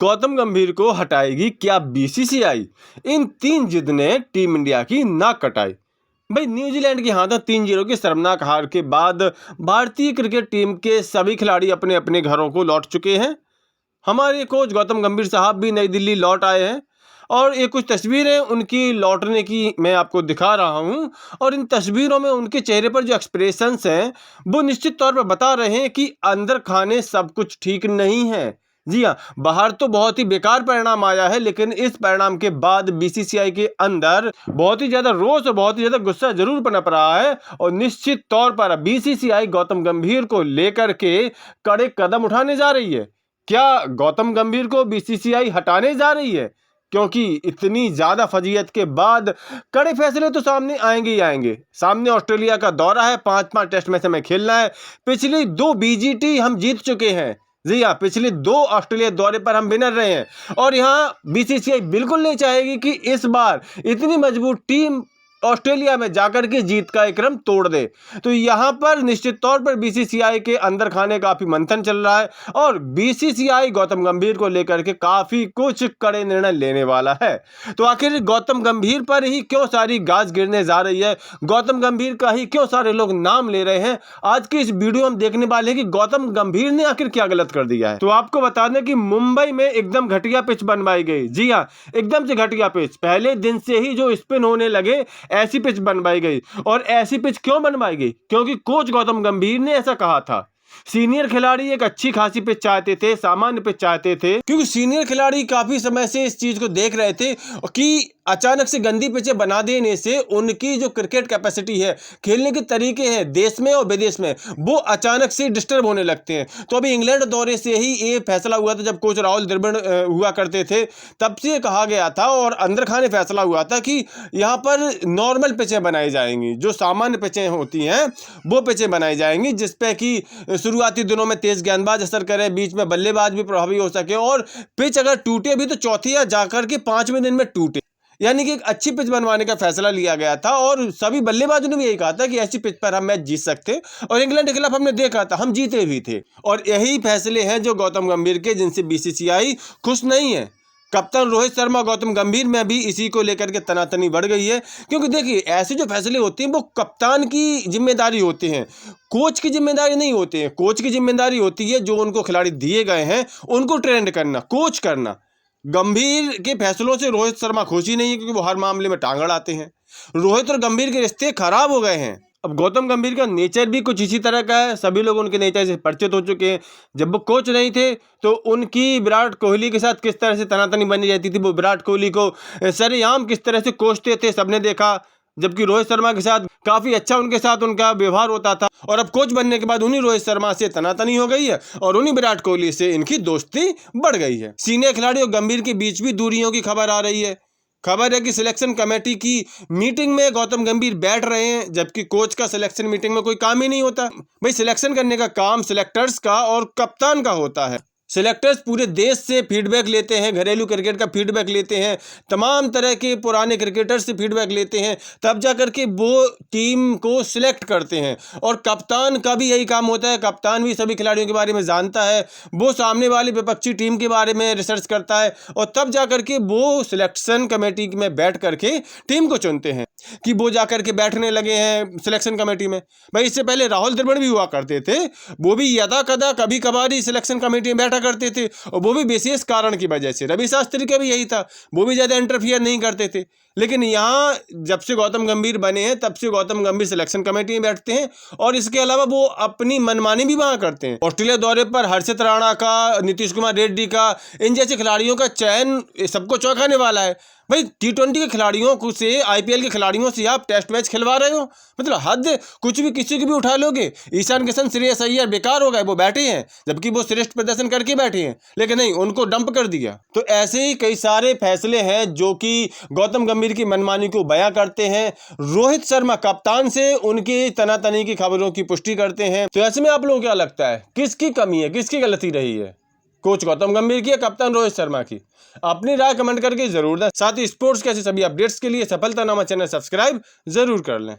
गौतम गंभीर को हटाएगी क्या बीसीसीआई? इन 3 जिद ने टीम इंडिया की नाक कटाई। भाई, न्यूजीलैंड के हाथों 3-0 की शर्मनाक हार के बाद भारतीय क्रिकेट टीम के सभी खिलाड़ी अपने अपने घरों को लौट चुके हैं। हमारे कोच गौतम गंभीर साहब भी नई दिल्ली लौट आए हैं और ये कुछ तस्वीरें उनकी लौटने की मैं आपको दिखा रहा हूं। और इन तस्वीरों में उनके चेहरे पर जो एक्सप्रेशंस हैं वो निश्चित तौर पर बता रहे हैं कि अंदर खाने सब कुछ ठीक नहीं है। जी हाँ, बाहर तो बहुत ही बेकार परिणाम आया है, लेकिन इस परिणाम के बाद बीसीसीआई के अंदर बहुत ही ज्यादा रोष और बहुत ही ज्यादा गुस्सा जरूर पनप रहा है। और निश्चित तौर पर बीसीसीआई गौतम गंभीर को लेकर के कड़े कदम उठाने जा रही है। क्या गौतम गंभीर को बीसीसीआई हटाने जा रही है? क्योंकि इतनी ज्यादा फजीयत के बाद कड़े फैसले तो सामने आएंगे ही आएंगे। सामने ऑस्ट्रेलिया का दौरा है, 5 टेस्ट मैच हमें खेलना है। पिछली 2 बीजीटी हम जीत चुके हैं। जी हाँ, पिछले 2 ऑस्ट्रेलिया दौरे पर हम विनर रहे हैं और यहाँ बीसीसीआई बिल्कुल नहीं चाहेगी कि इस बार इतनी मजबूत टीम ऑस्ट्रेलिया में जाकर के जीत का एक क्रम तोड़ दे। तो यहाँ पर निश्चित तौर पर बीसीसीआई के अंदर खाने काफी मंथन चल रहा है और बीसीसीआई गौतम गंभीर को लेकर के काफी कुछ कड़े निर्णय लेने वाला है। तो आखिर गौतम गंभीर पर ही क्यों सारी गाज गिरने जा रही है, गौतम गंभीर का ही क्यों सारे लोग नाम ले रहे हैं, आज की इस वीडियो हम देखने वाले हैं कि गौतम गंभीर ने आखिर क्या गलत कर दिया है। तो आपको बता दें कि मुंबई में एकदम घटिया पिच बनवाई गई। जी हाँ, एकदम से घटिया पिच। पहले दिन से ही जो स्पिन होने लगे ऐसी पिच बनवाई गई। और ऐसी पिच क्यों बनवाई गई? क्योंकि कोच गौतम गंभीर ने ऐसा कहा था। सीनियर खिलाड़ी एक अच्छी खासी पिच चाहते थे, सामान्य पिच चाहते थे, क्योंकि सीनियर खिलाड़ी काफी समय से इस चीज को देख रहे थे कि अचानक से गंदी पिचें बना देने से उनकी जो क्रिकेट कैपेसिटी है, खेलने के तरीके हैं देश में और विदेश में, वो अचानक से डिस्टर्ब होने लगते हैं। तो अभी इंग्लैंड दौरे से ही ये फैसला हुआ था, जब कोच राहुल द्रविड़ हुआ करते थे तब से कहा गया था और अंदर खाने फैसला हुआ था कि यहाँ पर नॉर्मल पिचें बनाई जाएंगी, जो सामान्य पिचें होती हैं वो पिचें बनाई जाएंगी, जिसपे कि शुरुआती दिनों में तेज गेंदबाज असर करे, बीच में बल्लेबाज भी प्रभावी हो सके और पिच अगर टूटे भी तो चौथी या जाकर के 5वें दिन में टूटे। यानी कि एक अच्छी पिच बनवाने का फैसला लिया गया था और सभी बल्लेबाजों ने भी यही कहा था कि ऐसी पिच पर हम मैच जीत सकते, और इंग्लैंड के खिलाफ हमने देखा था हम जीते भी थे। और यही फैसले हैं जो गौतम गंभीर के, जिनसे बीसीसीआई खुश नहीं है। कप्तान रोहित शर्मा गौतम गंभीर में भी इसी को लेकर के तनातनी बढ़ गई है, क्योंकि देखिए ऐसे जो फैसले होते हैं वो कप्तान की जिम्मेदारी होती हैं, कोच की जिम्मेदारी नहीं होती है। कोच की जिम्मेदारी होती है जो उनको खिलाड़ी दिए गए हैं उनको ट्रेंड करना, कोच करना। गंभीर के फैसलों से रोहित शर्मा खुश ही नहीं है, क्योंकि वो हर मामले में टांग अड़ाते हैं। रोहित और गंभीर के रिश्ते खराब हो गए हैं। अब गौतम गंभीर का नेचर भी कुछ इसी तरह का है, सभी लोग उनके नेचर से परिचित हो चुके हैं। जब वो कोच नहीं थे तो उनकी विराट कोहली के साथ किस तरह से तनातनी बनी रहती थी, वो विराट कोहली को सरेआम किस तरह से कोसते थे सबने देखा, जबकि रोहित शर्मा के साथ काफी अच्छा उनके साथ उनका व्यवहार होता था। और अब कोच बनने के बाद उन्हीं रोहित शर्मा से तनातनी हो गई है और उन्हीं विराट कोहली से इनकी दोस्ती बढ़ गई है। सीनियर खिलाड़ी और गंभीर के बीच भी दूरियों की खबर आ रही है। खबर है कि सिलेक्शन कमेटी की मीटिंग में गौतम गंभीर बैठ रहे हैं, जबकि कोच का सिलेक्शन मीटिंग में कोई काम ही नहीं होता। भाई, सिलेक्शन करने का काम सिलेक्टर्स का और कप्तान का होता है। सिलेक्टर्स पूरे देश से फीडबैक लेते हैं, घरेलू क्रिकेट का फीडबैक लेते हैं, तमाम तरह के पुराने क्रिकेटर्स से फीडबैक लेते हैं, तब जाकर के वो टीम को सिलेक्ट करते हैं। और कप्तान का भी यही काम होता है, कप्तान भी सभी खिलाड़ियों के बारे में जानता है, वो सामने वाली विपक्षी टीम के बारे में रिसर्च करता है और तब जाकर के वो सिलेक्शन कमेटी में बैठ करके टीम को चुनते हैं कि वो जाकर के बैठने लगे हैं सिलेक्शन कमेटी में। भाई, इससे पहले राहुल द्रविड़ भी हुआ करते थे, वो भी यदा कदा कभी कभार ही सिलेक्शन कमेटी में बैठा करते थे और वो भी विशेष कारण की वजह से। रवि शास्त्री का भी यही था, वो भी ज्यादा इंटरफियर नहीं करते थे। लेकिन यहाँ जब से गौतम गंभीर बने हैं तब से गौतम गंभीर सिलेक्शन कमेटी में बैठते हैं और इसके अलावा वो अपनी मनमानी भी वहां करते हैं। ऑस्ट्रेलिया दौरे पर हर्षित राणा का, नीतीश कुमार रेड्डी का, इन जैसे खिलाड़ियों का चयन सबको चौंकाने वाला है। भाई, T20 के खिलाड़ियों को से, IPL के खिलाड़ियों से आप टेस्ट मैच खिलवा रहे हो, मतलब हद। कुछ भी किसी को भी उठा लोगे। ईशान किशन, श्रेयस अय्यर बेकार हो गए, वो बैठे हैं जबकि वो श्रेष्ठ प्रदर्शन करके बैठे हैं, लेकिन नहीं, उनको डंप कर दिया। तो ऐसे ही कई सारे फैसले हैं जो कि गौतम गंभीर की मनमानी को बयां करते हैं। रोहित शर्मा कप्तान से उनकी तनातनी की खबरों की पुष्टि करते हैं। तो ऐसे में आप लोगों को क्या लगता है, किसकी कमी है, किसकी गलती रही है? कोच गौतम गंभीर की या कप्तान रोहित शर्मा की? अपनी राय कमेंट करके जरूर दें। साथ ही स्पोर्ट्स के ऐसे सभी अपडेट्स के लिए सफलता नामा चैनल सब्सक्राइब जरूर कर लें।